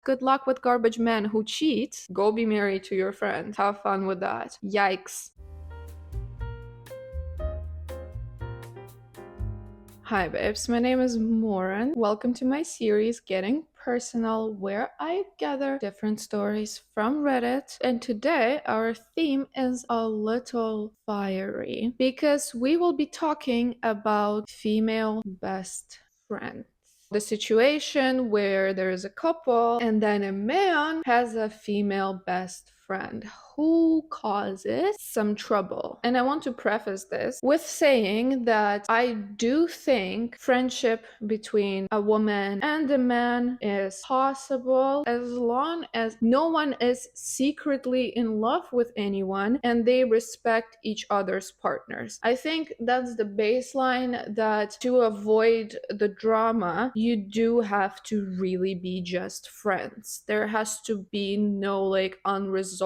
Good luck with garbage men who cheat. Go be married to your friend. Have fun with that. Yikes. Hi babes, my name is Moran. Welcome to my series Getting Personal, where I gather different stories from Reddit. And today our theme is a little fiery because we will be talking about female best friends. The situation where there is a couple and then a man has a female best friend who causes some trouble. And I want to preface this with saying that I do think friendship between a woman and a man is possible as long as no one is secretly in love with anyone and they respect each other's partners. I think that's the baseline, that to avoid the drama, you do have to really be just friends. There has to be no unresolved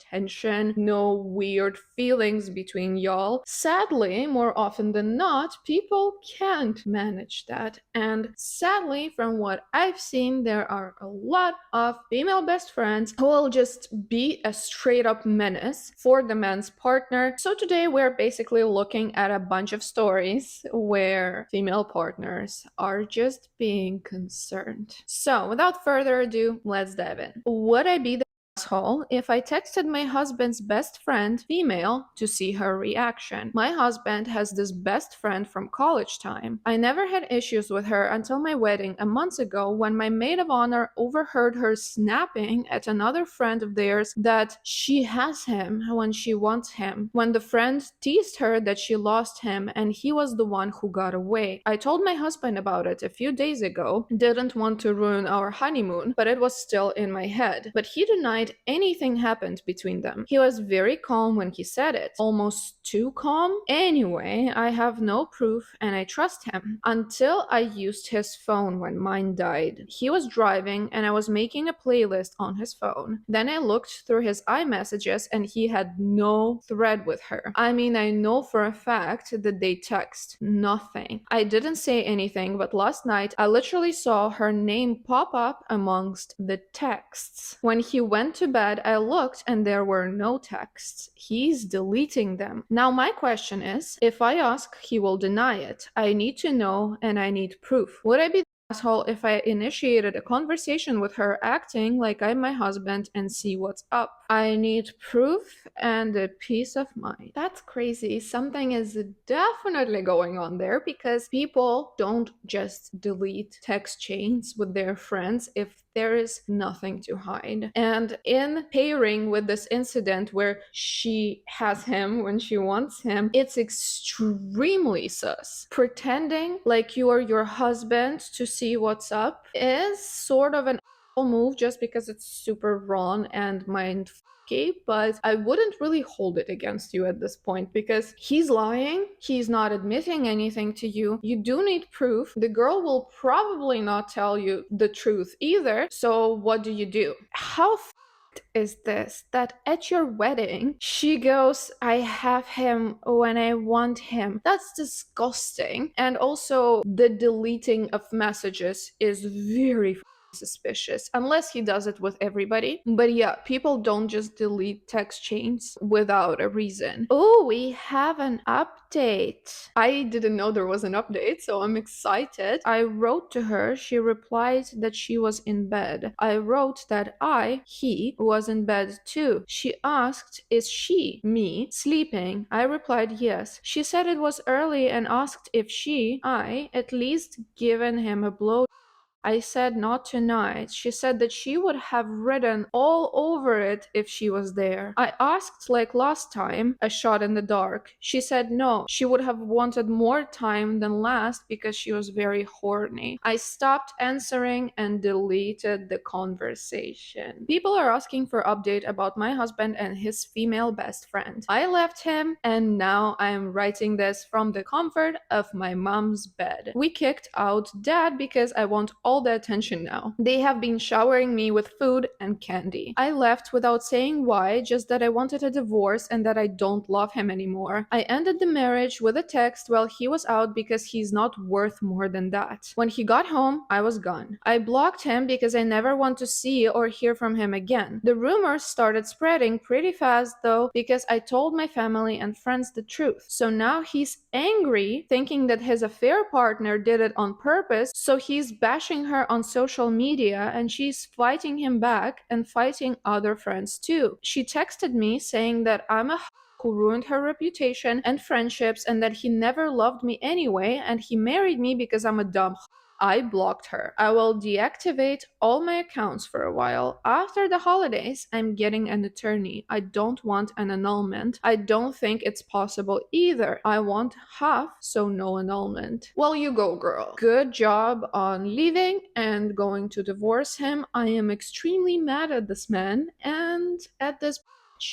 tension, no weird feelings between y'all. Sadly, more often than not, people can't manage that. And sadly, from what I've seen, there are a lot of female best friends who will just be a straight up menace for the man's partner. So today we're basically looking at a bunch of stories where female partners are just being concerned. So without further ado, let's dive in. Would I be the asshole if I texted my husband's best friend, female, to see her reaction? My husband has this best friend from college time. I never had issues with her until my wedding a month ago, when my maid of honor overheard her snapping at another friend of theirs that she has him when she wants him, when the friend teased her that she lost him and he was the one who got away. I told my husband about it a few days ago, didn't want to ruin our honeymoon, but it was still in my head. But he denied anything happened between them. He was very calm when he said it, almost too calm. Anyway, I have no proof and I trust him. Until I used his phone when mine died. He was driving and I was making a playlist on his phone. Then I looked through his iMessages and he had no thread with her. I mean, I know for a fact that they text. Nothing. I didn't say anything, but last night I literally saw her name pop up amongst the texts. When he went to bed, I looked and there were no texts. He's deleting them. Now my question is, if I ask, he will deny it. I need to know and I need proof. Would I be the asshole if I initiated a conversation with her acting like I'm my husband and see what's up? I need proof and a peace of mind. That's crazy. Something is definitely going on there, because people don't just delete text chains with their friends if there is nothing to hide. And in pairing with this incident where she has him when she wants him, it's extremely sus. Pretending like you are your husband to see what's up is sort of an move, just because it's super wrong and mind but I wouldn't really hold it against you at this point, because he's lying, he's not admitting anything to you. You do need proof. The girl will probably not tell you the truth either. So what do? How is this, that at your wedding she goes, I have him when I want him? That's disgusting. And also the deleting of messages is very suspicious, unless he does it with everybody. But yeah, people don't just delete text chains without a reason. Oh, we have an update. I didn't know there was an update, so I'm excited. I wrote to her. She replied that she was in bed. I wrote that he was in bed too. She asked, is she, me, sleeping? I replied yes. She said it was early and asked if I, at least given him a blow. I said not tonight. She said that she would have written all over it if she was there. I asked, like last time, a shot in the dark. She said no, she would have wanted more time than last because she was very horny. I stopped answering and deleted the conversation. People are asking for update about my husband and his female best friend. I left him and now I am writing this from the comfort of my mom's bed. We kicked out dad because I want all the attention now. They have been showering me with food and candy. I left without saying why, just that I wanted a divorce and that I don't love him anymore. I ended the marriage with a text while he was out because he's not worth more than that. When he got home, I was gone. I blocked him because I never want to see or hear from him again. The rumors started spreading pretty fast though because I told my family and friends the truth. So now he's angry, thinking that his affair partner did it on purpose, so he's bashing her on social media and she's fighting him back and fighting other friends too. She texted me saying that I'm a who ruined her reputation and friendships and that he never loved me anyway and he married me because I'm a dumb. I blocked her. I will deactivate all my accounts for a while. After the holidays, I'm getting an attorney. I don't want an annulment. I don't think it's possible either. I want half, so no annulment. Well, you go, girl. Good job on leaving and going to divorce him. I am extremely mad at this man and at this.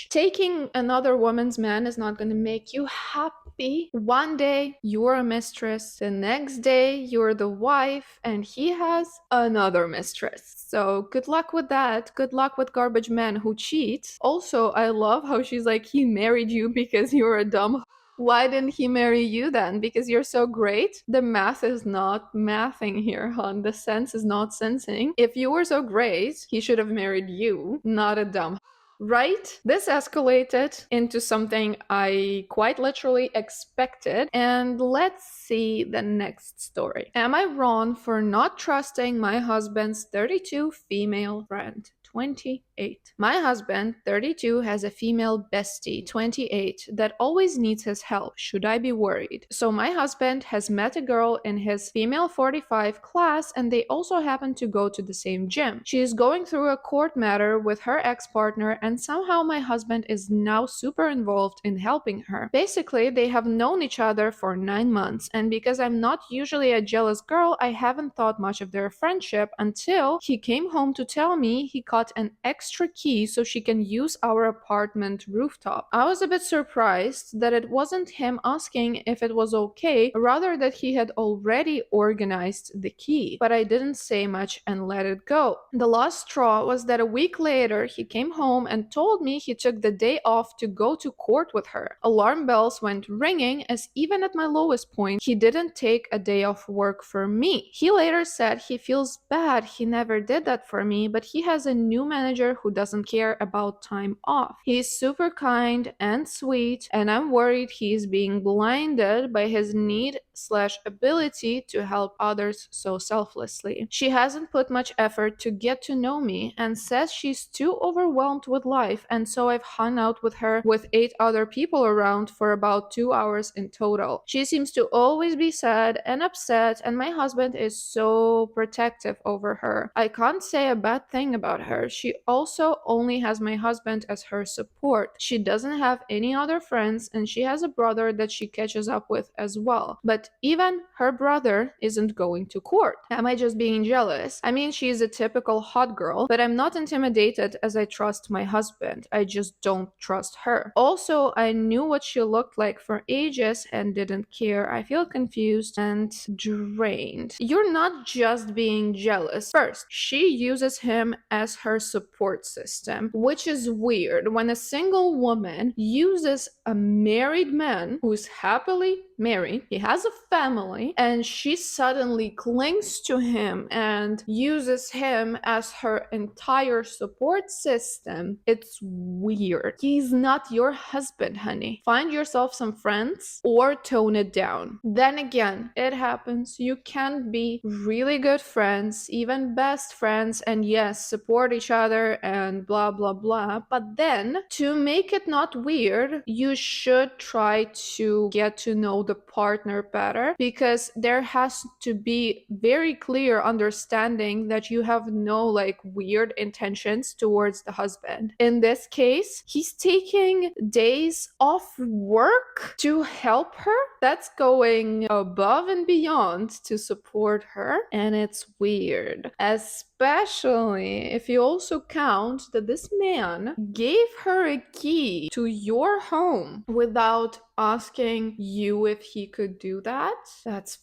Taking another woman's man is not going to make you happy. One day you're a mistress, the next day you're the wife, and he has another mistress. So good luck with that. Good luck with garbage men who cheat. Also, I love how she's like, he married you because you're a dumb. Why didn't he marry you then? Because you're so great? The math is not mathing here, hon. The sense is not sensing. If you were so great, he should have married you, not a dumb. Right? This escalated into something I quite literally expected, and let's see the next story. Am I wrong for not trusting my husband's 32 female friend? 28. My husband, 32, has a female bestie, 28, that always needs his help. Should I be worried? So my husband has met a girl in his female 45 class and they also happen to go to the same gym. She is going through a court matter with her ex-partner and somehow my husband is now super involved in helping her. Basically, they have known each other for 9 months and because I'm not usually a jealous girl, I haven't thought much of their friendship until he came home to tell me he got an extra key so she can use our apartment rooftop. I was a bit surprised that it wasn't him asking if it was okay, rather that he had already organized the key. But I didn't say much and let it go. The last straw was that a week later he came home and told me he took the day off to go to court with her. Alarm bells went ringing as even at my lowest point, he didn't take a day off work for me. He later said he feels bad he never did that for me, but he has a new manager who doesn't care about time off. He's super kind and sweet, and I'm worried he's being blinded by his need/ability to help others so selflessly. She hasn't put much effort to get to know me and says she's too overwhelmed with life, and so I've hung out with her with 8 other people around for about 2 hours in total. She seems to always be sad and upset, and my husband is so protective over her. I can't say a bad thing about her. She also only has my husband as her support. She doesn't have any other friends and she has a brother that she catches up with as well. But even her brother isn't going to court. Am I just being jealous? I mean, she's a typical hot girl, but I'm not intimidated as I trust my husband. I just don't trust her. Also, I knew what she looked like for ages and didn't care. I feel confused and drained. You're not just being jealous. First, she uses him as her support system, which is weird when a single woman uses a married man who's happily married, he has a family, and she suddenly clings to him and uses him as her entire support system. It's weird. He's not your husband, honey. Find yourself some friends or tone it down. Then again, it happens. You can be really good friends, even best friends, and yes, support each other and blah blah blah. But then, to make it not weird, you should try to get to know the partner better because there has to be very clear understanding that you have no like weird intentions towards the husband. In this case, he's taking days off work to help her. That's going above and beyond to support her, and it's weird. Especially if you also count that this man gave her a key to your home without asking you if he could do that. That's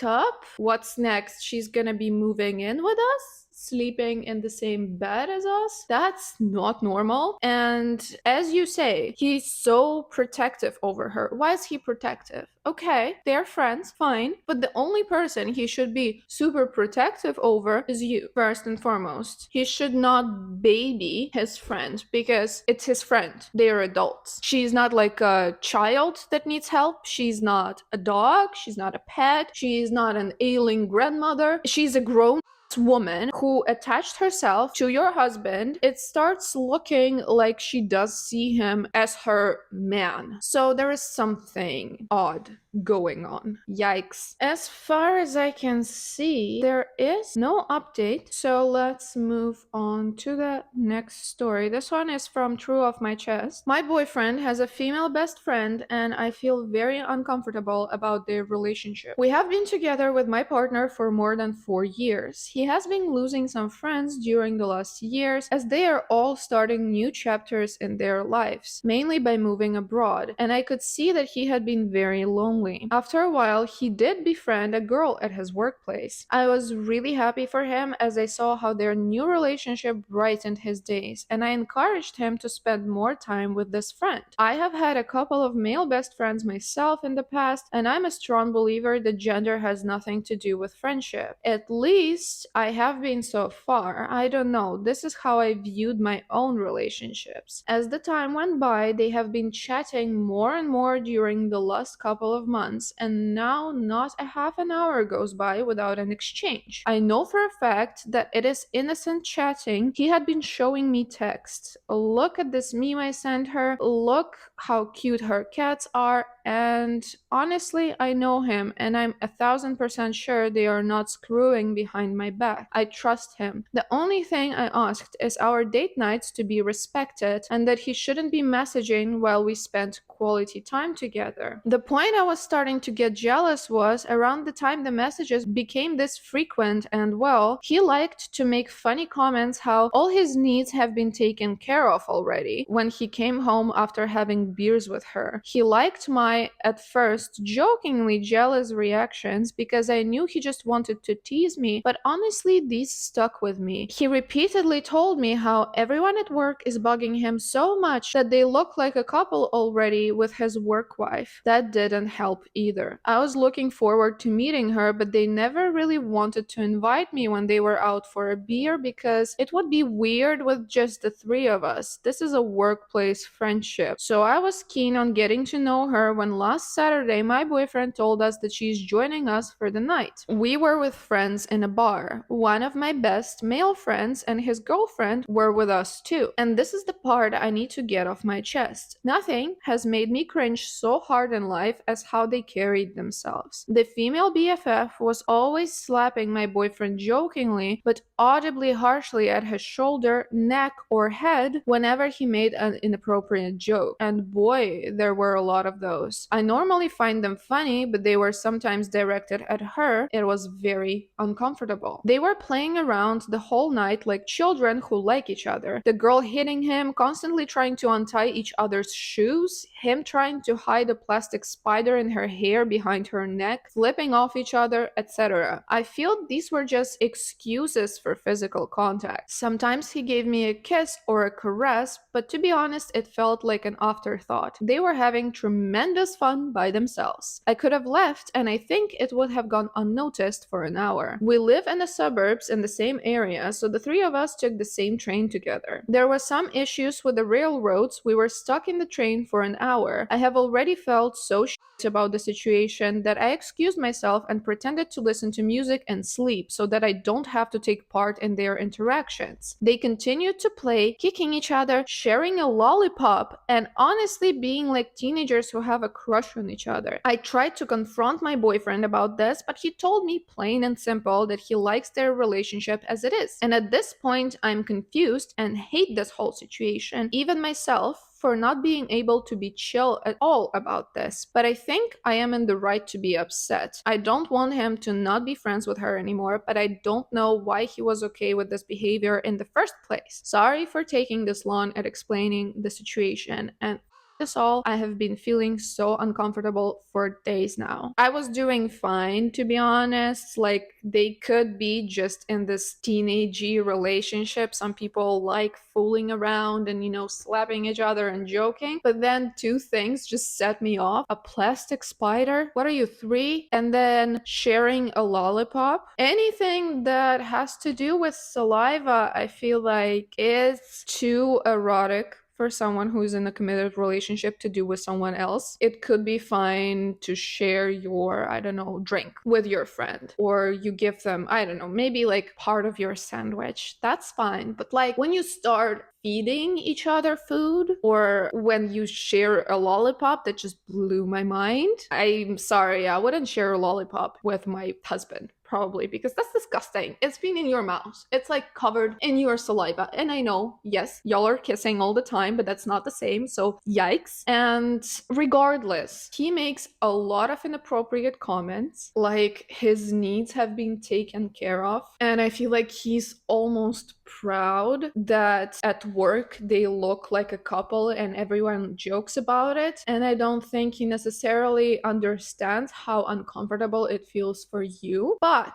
fucked up. What's next? She's gonna be moving in with us? Sleeping in the same bed as us? That's not normal. And as you say, he's so protective over her. Why is he protective? Okay, they're friends, fine. But the only person he should be super protective over is you, first and foremost. He should not baby his friend because it's his friend. They are adults. She's not like a child that needs help. She's not a dog. She's not a pet. She's not an ailing grandmother. She's a grown woman who attached herself to your husband. It starts looking like she does see him as her man. So there is something odd going on. Yikes. As far as I can see, there is no update. So let's move on to the next story. This one is from True Off My Chest. My boyfriend has a female best friend, and I feel very uncomfortable about their relationship. We have been together with my partner for more than 4 years. He has been losing some friends during the last years as they are all starting new chapters in their lives, mainly by moving abroad, and I could see that he had been very lonely. After a while, he did befriend a girl at his workplace. I was really happy for him as I saw how their new relationship brightened his days, and I encouraged him to spend more time with this friend. I have had a couple of male best friends myself in the past, and I'm a strong believer that gender has nothing to do with friendship. At least I have been so far. I don't know. This is how I viewed my own relationships. As the time went by, they have been chatting more and more during the last couple of months, and now not a half an hour goes by without an exchange. I know for a fact that it is innocent chatting. He had been showing me texts. Look at this meme I sent her. Look how cute her cats are. And honestly, I know him, and I'm 1,000% sure they are not screwing behind my back. I trust him. The only thing I asked is our date nights to be respected and that he shouldn't be messaging while we spend quality time together. The point I was starting to get jealous was around the time the messages became this frequent, and well, he liked to make funny comments how all his needs have been taken care of already when he came home after having beers with her. He liked my, at first, jokingly jealous reactions because I knew he just wanted to tease me, but honestly, these stuck with me. He repeatedly told me how everyone at work is bugging him so much that they look like a couple already with his work wife. That didn't help either. I was looking forward to meeting her, but they never really wanted to invite me when they were out for a beer because it would be weird with just the three of us. This is a workplace friendship. So I was keen on getting to know her when last Saturday my boyfriend told us that she's joining us for the night. We were with friends in a bar. One of my best male friends and his girlfriend were with us too. And this is the part I need to get off my chest. Nothing has made me cringe so hard in life as how they carried themselves. The female BFF was always slapping my boyfriend jokingly but audibly harshly at his shoulder, neck, or head whenever he made an inappropriate joke. And boy, there were a lot of those. I normally find them funny, but they were sometimes directed at her. It was very uncomfortable. They were playing around the whole night like children who like each other. The girl hitting him, constantly trying to untie each other's shoes, him trying to hide a plastic spider in her hair behind her neck, flipping off each other, etc. I feel these were just excuses for physical contact. Sometimes he gave me a kiss or a caress, but to be honest, it felt like an afterthought. They were having tremendous fun by themselves. I could have left, and I think it would have gone unnoticed for an hour. We live in the suburbs in the same area, so the three of us took the same train together. There were some issues with the railroads. We were stuck in the train for an hour. I have already felt so about the situation that I excused myself and pretended to listen to music and sleep so that I don't have to take part in their interactions. They continued to play, kicking each other, sharing a lollipop, and honestly being like teenagers who have a crush on each other. I tried to confront my boyfriend about this, but he told me plain and simple that he likes their relationship as it is. And at this point, I'm confused and hate this whole situation, even myself, for not being able to be chill at all about this. But I think I am in the right to be upset. I don't want him to not be friends with her anymore, but I don't know why he was okay with this behavior in the first place. Sorry for taking this long at explaining the situation, and this all, I have been feeling so uncomfortable for days now. I was doing fine, to be honest. Like, they could be just in this teenagey relationship. Some people like fooling around and, slapping each other and joking. But then two things just set me off: a plastic spider. What are you, 3? And then sharing a lollipop. Anything that has to do with saliva, I feel like is too erotic for someone who's in a committed relationship to do with someone else. It could be fine to share your, I don't know, drink with your friend, or you give them, I don't know, maybe like part of your sandwich. That's fine. But like when you start feeding each other food, or when you share a lollipop, that just blew my mind. I'm sorry, I wouldn't share a lollipop with my husband, probably, because that's disgusting. It's been in your mouth. It's like covered in your saliva. And I know, yes, y'all are kissing all the time, but that's not the same. So yikes. And regardless, he makes a lot of inappropriate comments, like his needs have been taken care of. And I feel like he's almost proud that at work they look like a couple and everyone jokes about it. And I don't think he necessarily understands how uncomfortable it feels for you. But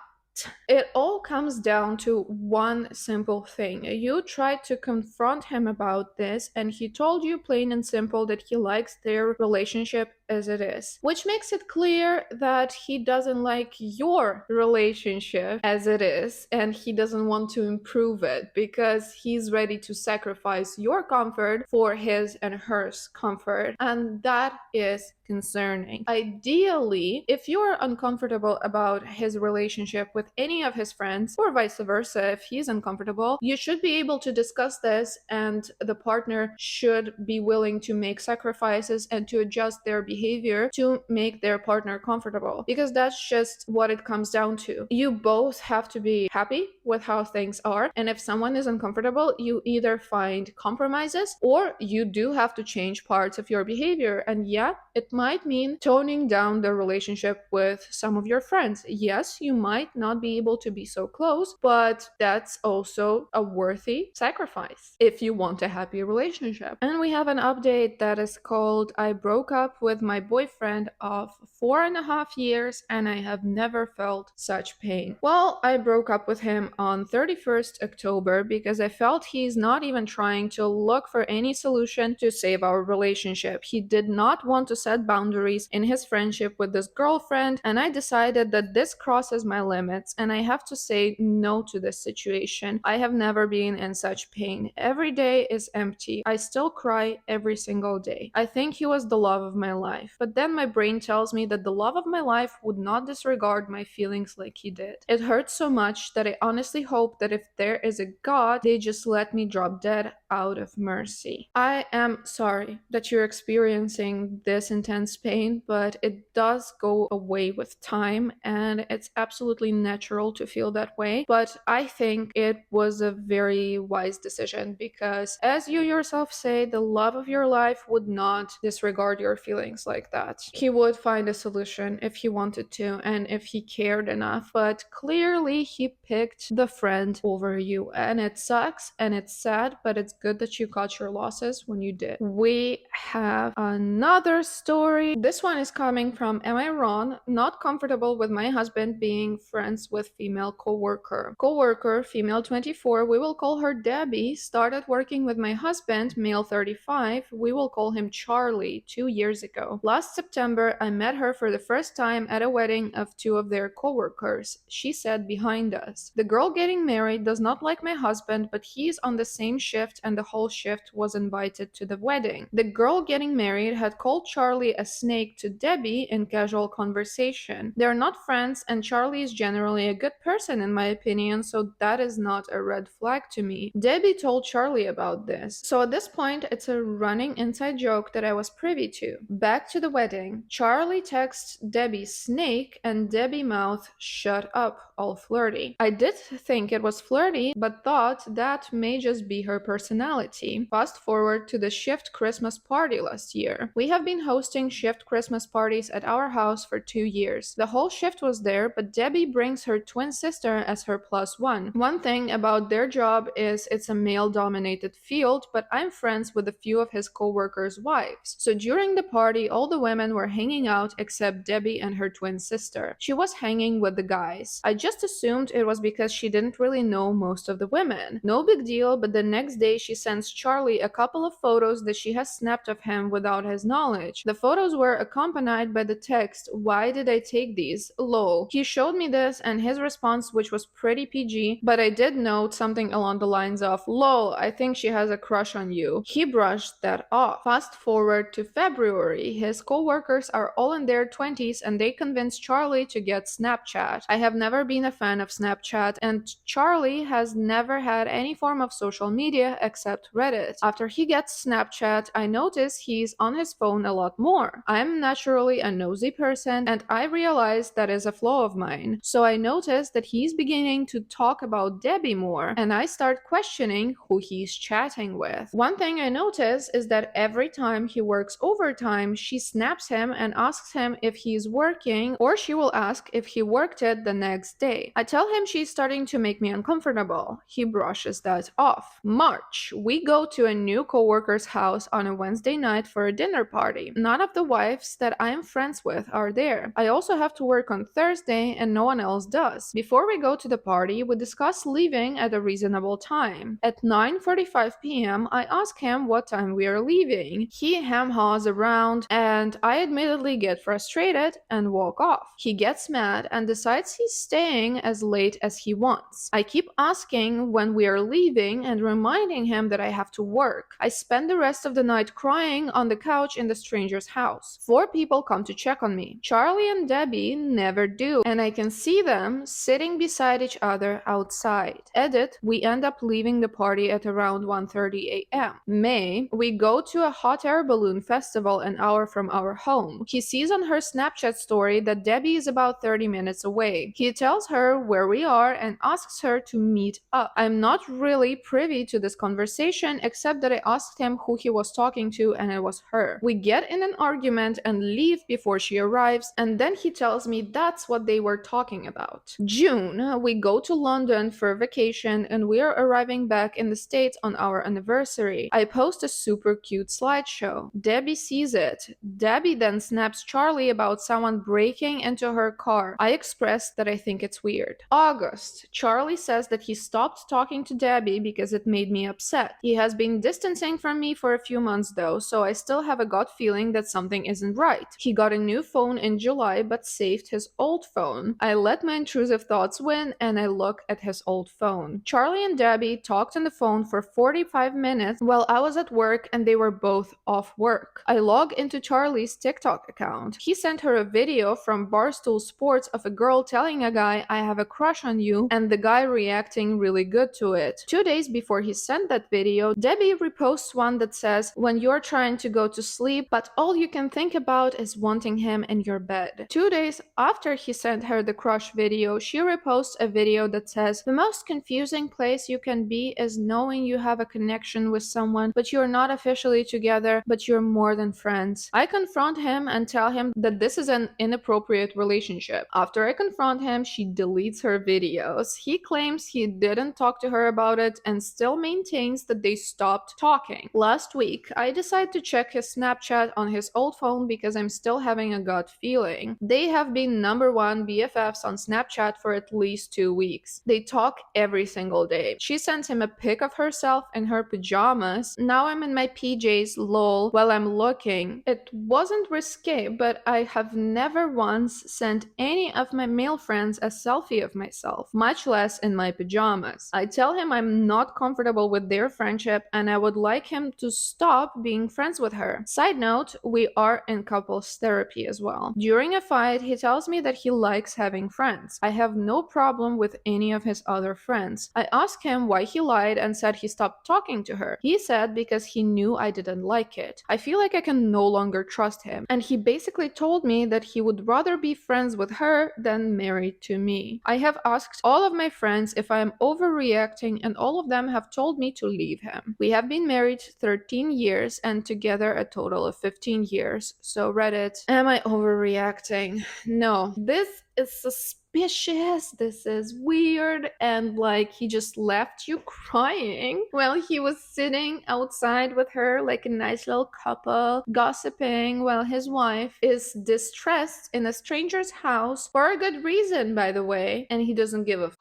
it all comes down to one simple thing. You tried to confront him about this, and he told you plain and simple that he likes their relationship as it is, which makes it clear that he doesn't like your relationship as it is, and he doesn't want to improve it because he's ready to sacrifice your comfort for his and hers comfort. And that is concerning. Ideally, if you're uncomfortable about his relationship with any of his friends, or vice versa, if he's uncomfortable, you should be able to discuss this, and the partner should be willing to make sacrifices and to adjust their behavior to make their partner comfortable, because that's just what it comes down to. You both have to be happy with how things are, and if someone is uncomfortable, you either find compromises or you do have to change parts of your behavior. And yeah, it might mean toning down the relationship with some of your friends. Yes, you might not be able to be so close, but that's also a worthy sacrifice if you want a happy relationship. And we have an update that is called "I broke up with my boyfriend of 4.5 years and I have never felt such pain." Well, I broke up with him on 31st October because I felt he's not even trying to look for any solution to save our relationship. He did not want to set boundaries in his friendship with this girlfriend, and I decided that this crosses my limits and I have to say no to this situation. I have never been in such pain. Every day is empty. I still cry every single day. I think he was the love of my life, but then my brain tells me that the love of my life would not disregard my feelings like he did. It hurts so much that I honestly hope that if there is a God, they just let me drop dead out of mercy. I am sorry that you're experiencing this intense pain, but it does go away with time, and it's absolutely natural to feel that way. But I think it was a very wise decision because, as you yourself say, the love of your life would not disregard your feelings like that. He would find a solution if he wanted to and if he cared enough, but clearly he picked the friend over you, and it sucks and it's sad, but it's good that you got your losses when you did. We have another story. This one is coming from "Am I wrong? Not comfortable with my husband being friends with female coworker. Coworker, female 24, we will call her Debbie, started working with my husband, male 35, we will call him Charlie, 2 years ago. Last September, I met her for the first time at a wedding of two of their coworkers. She sat behind us. The girl getting married does not like my husband, but he's on the same shift and the whole shift was invited to the wedding. The girl getting married had called Charlie a snake to Debbie in casual conversation. They're not friends, and Charlie is generally a good person in my opinion, so that is not a red flag to me. Debbie told Charlie about this. So at this point, it's a running inside joke that I was privy to. Back to the wedding. Charlie texts Debbie snake, and Debbie mouth shut up, all flirty. I did think it was flirty, but thought that may just be her personality. personality. Fast forward to the shift Christmas party last year. We have been hosting shift Christmas parties at our house for 2 years. The whole shift was there, but Debbie brings her twin sister as her plus one. One thing about their job is it's a male-dominated field, but I'm friends with a few of his co-workers' wives. So during the party, all the women were hanging out except Debbie and her twin sister. She was hanging with the guys. I just assumed it was because she didn't really know most of the women. No big deal, but the next day she sends Charlie a couple of photos that she has snapped of him without his knowledge. The photos were accompanied by the text, "Why did I take these? Lol." He showed me this and his response, which was pretty PG, but I did note something along the lines of, "Lol, I think she has a crush on you." He brushed that off. Fast forward to February. His co-workers are all in their 20s and they convinced Charlie to get Snapchat. I have never been a fan of Snapchat, and Charlie has never had any form of social media except Reddit. After he gets Snapchat, I notice he's on his phone a lot more. I'm naturally a nosy person, and I realize that is a flaw of mine. So I notice that he's beginning to talk about Debbie more, and I start questioning who he's chatting with. One thing I notice is that every time he works overtime, she snaps him and asks him if he's working, or she will ask if he worked it the next day. I tell him she's starting to make me uncomfortable. He brushes that off. March. We go to a new coworker's house on a Wednesday night for a dinner party. None of the wives that I am friends with are there. I also have to work on Thursday and no one else does. Before we go to the party, we discuss leaving at a reasonable time. At 9:45 p.m., I ask him what time we are leaving. He hem-haws around, and I admittedly get frustrated and walk off. He gets mad and decides he's staying as late as he wants. I keep asking when we are leaving and reminding him that I have to work. I spend the rest of the night crying on the couch in the stranger's house. 4 people come to check on me. Charlie and Debbie never do, and I can see them sitting beside each other outside. Edit, we end up leaving the party at around 1:30 a.m. May, we go to a hot air balloon festival an hour from our home. He sees on her Snapchat story that Debbie is about 30 minutes away. He tells her where we are and asks her to meet up. I'm not really privy to this conversation except that I asked him who he was talking to and it was her. We get in an argument and leave before she arrives, and then he tells me that's what they were talking about. June, we go to London for vacation and we are arriving back in the States on our anniversary. I post a super cute slideshow. Debbie sees it. Debbie then snaps Charlie about someone breaking into her car. I express that I think it's weird. August, Charlie says that he stopped talking to Debbie because it made me upset. He has been distancing from me for a few months though, so I still have a gut feeling that something isn't right. He got a new phone in July but saved his old phone. I let my intrusive thoughts win and I look at his old phone. Charlie and Debbie talked on the phone for 45 minutes while I was at work and they were both off work. I log into Charlie's TikTok account. He sent her a video from Barstool Sports of a girl telling a guy, "I have a crush on you," and the guy reacting really good to it. 2 days before he sent that video, Debbie reposts one that says, "When you're trying to go to sleep, but all you can think about is wanting him in your bed." 2 days after he sent her the crush video, she reposts a video that says, "The most confusing place you can be is knowing you have a connection with someone, but you're not officially together, but you're more than friends." I confront him and tell him that this is an inappropriate relationship. After I confront him, she deletes her videos. He claims he didn't talk to her about it and still maintains that they stopped talking. Last week, I decide to check his Snapchat on his old phone because I'm still having a gut feeling. They have been #1 BFFs on Snapchat for at least 2 weeks. They talk every single day. She sends him a pic of herself in her pajamas. "Now I'm in my PJs, lol, while I'm looking." It wasn't risque, but I have never once sent any of my male friends a selfie of myself, much less in my pajamas. I tell him I'm not comfortable with their friendship and I would like him to stop being friends with her. Side note, we are in couples therapy as well. During a fight, he tells me that he likes having friends. I have no problem with any of his other friends. I ask him why he lied and said he stopped talking to her. He said because he knew I didn't like it. I feel like I can no longer trust him, and he basically told me that he would rather be friends with her than married to me. I have asked all of my friends if I am overreacting and all of them have told me to to leave him. We have been married 13 years and together a total of 15 years. So Reddit, am I overreacting? No, this is suspicious. This is weird. And like, he just left you crying while he was sitting outside with her like a nice little couple, gossiping while his wife is distressed in a stranger's house for a good reason, by the way, and he doesn't give a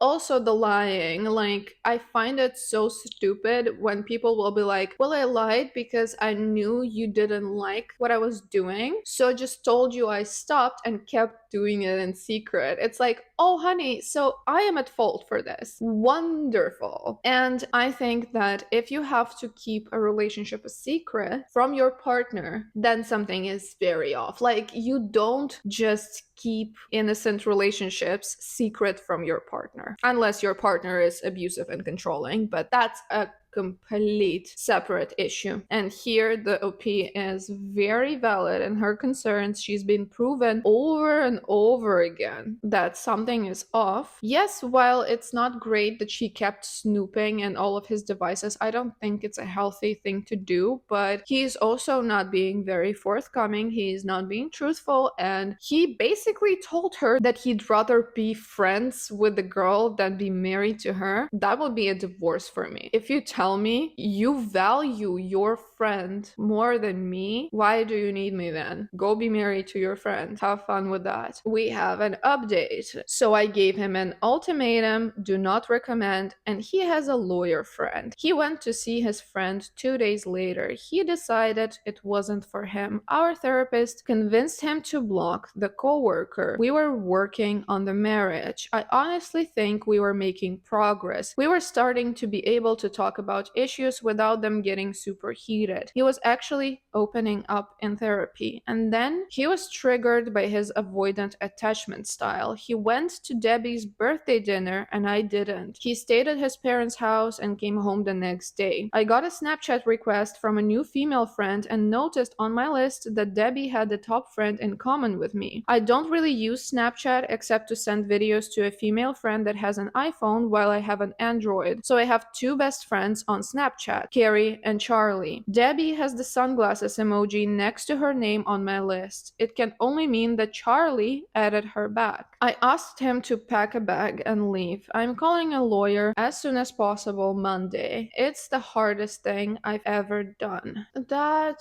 also the lying, like I find it so stupid when people will be like, well, I lied because I knew you didn't like what I was doing, so I just told you I stopped and kept doing it in secret. It's like, oh honey, so I am at fault for this. Wonderful. And I think that if you have to keep a relationship a secret from your partner, then something is very off. Like, you don't just keep innocent relationships secret from your partner, unless your partner is abusive and controlling, but that's a complete separate issue. And here the OP is very valid in her concerns. She's been proven over and over again that something is off. Yes, while it's not great that she kept snooping in all of his devices, I don't think it's a healthy thing to do, but he's also not being very forthcoming. He's not being truthful, and he basically told her that he'd rather be friends with the girl than be married to her. That would be a divorce for me. If you tell me you value your friend more than me, why do you need me then? Go be married to your friend. Have fun with that. We have an update. So I gave him an ultimatum, do not recommend, and he has a lawyer friend. He went to see his friend 2 days later. He decided it wasn't for him. Our therapist convinced him to block the coworker. We were working on the marriage. I honestly think we were making progress. We were starting to be able to talk about issues without them getting super heated. He was actually opening up in therapy. And then he was triggered by his avoidant attachment style. He went to Debbie's birthday dinner and I didn't. He stayed at his parents' house and came home the next day. I got a Snapchat request from a new female friend and noticed on my list that Debbie had the top friend in common with me. I don't really use Snapchat except to send videos to a female friend that has an iPhone while I have an Android. So I have two best friends on Snapchat, Carrie and Charlie. Debbie has the sunglasses emoji next to her name on my list. It can only mean that Charlie added her back. I asked him to pack a bag and leave. I'm calling a lawyer as soon as possible Monday. It's the hardest thing I've ever done. That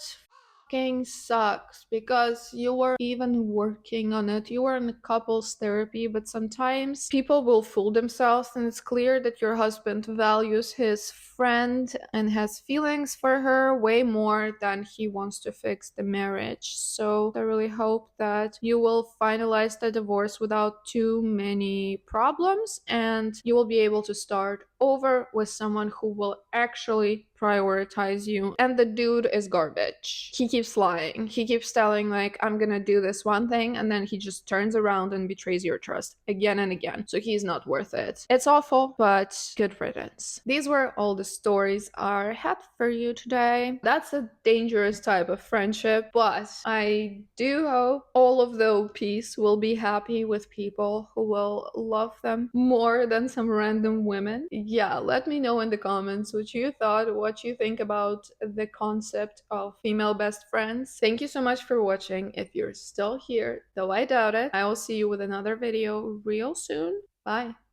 fucking sucks because you were even working on it. You were in couples therapy, but sometimes people will fool themselves, and it's clear that your husband values his friend and has feelings for her way more than he wants to fix the marriage. So I really hope that you will finalize the divorce without too many problems and you will be able to start over with someone who will actually prioritize you. And the dude is garbage. He keeps lying. He keeps telling, like, I'm gonna do this one thing, and then he just turns around and betrays your trust again and again. So he's not worth it. It's awful, but good riddance. These were all the stories I had for you today. That's a dangerous type of friendship, but I do hope all of the OPs will be happy with people who will love them more than some random women. Yeah, let me know in the comments what you thought, what you think about the concept of female best friends. Thank you so much for watching. If you're still here, though I doubt it, I will see you with another video real soon. Bye.